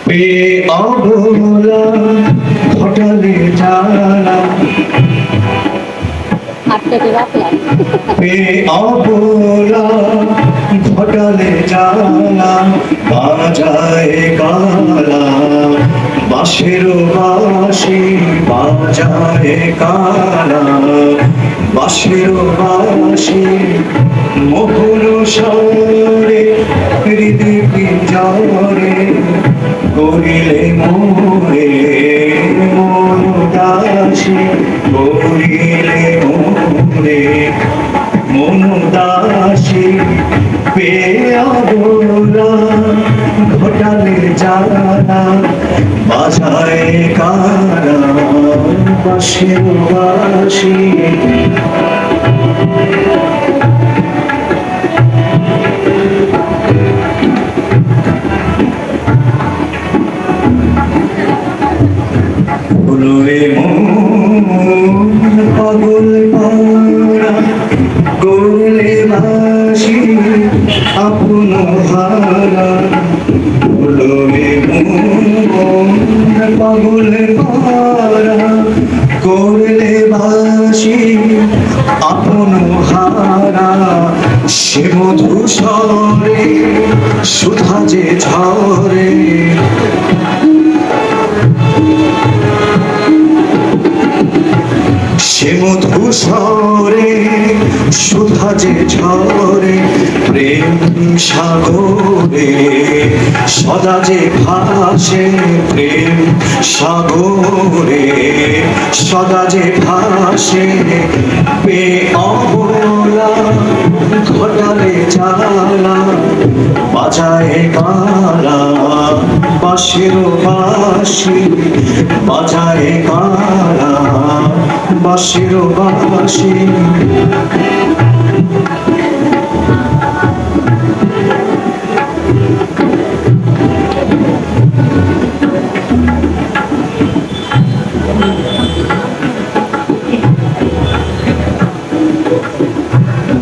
পেয়ে অবলা ঘটালে জ্বালা, পেয়ে অবলা ঘটালে জ্বালা, বাজায় কালা বাঁশের বাঁশি, বাজায় কালা বাঁশের বাঁশি, মোহন স্বরে হৃদয় পিঞ্জরে করিলে মোরে মন দাসী, করিলে মোরে মন দাসী। পেয়ে অবলা ঘটালে জ্বালা, বাজায় কারা বাঁশের বাঁশি। পাগল পারা করলে বাসি আপন হারা, পাগল পারা করলে বাসি আপন হারা, সে মধু স্বরে সুধা যে ঝরে, সে মধু স্বরে সুধা যে ঝরে, প্রেম সাগরে সদা যে ভাসে, প্রেম সাগরে সদা যে ভাসে। পেয়ে অবলা ঘটালে জ্বালা, বাজায় কালা বাঁশের বাঁশি, বাজায় কালা বাঁশের বাঁশি।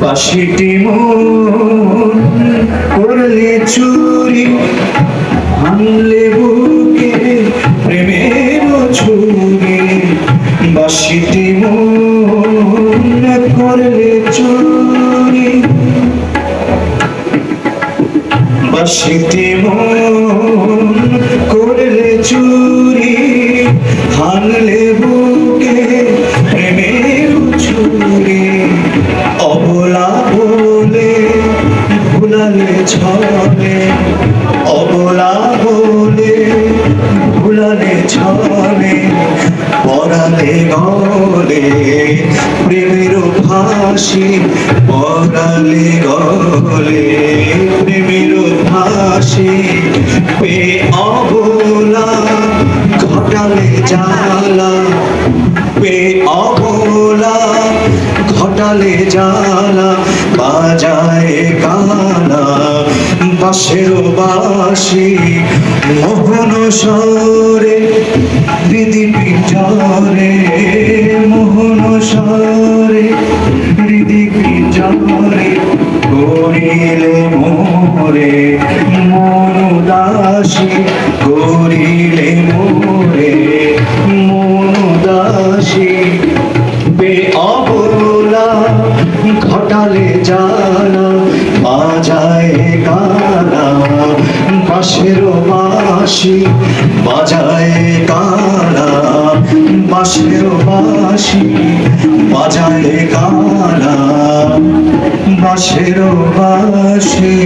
বাঁশিটি মন করলে চুরি, ভাঙলে বুকে প্রেমের ছুরি। বাঁশিটি মন করলে চুরি, বাঁশিটি মন করলে চুরি, ভাঙলে বুকে প্রেমের ছুরি। অবলা বলে ভুলালে ছলে, অবলা বলে ভুলালে ছলে, পরালে গলে প্রেমের ফাঁসি, পরালে গলে প্রেমের ফাঁসি। পেয়ে অবলা ঘটালে জ্বালা, পেয়ে অবলা ঘটালে জ্বালা, বাজায় কালা বাঁশের বাঁশি, মোহন স্বরে হৃদয় পিঞ্জরে, মোহন স্বরে হৃদয় পিঞ্জরে করিলে মোরে মন দাসী, করিলে মোরে মন দাসী। পেয়ে অবলা ঘটালে জ্বালা, বাজায় কালা বাঁশের বাঁশি, বাজায় কালা বাঁশের বাঁশি, বাজায় কালা বাঁশের বাঁশি।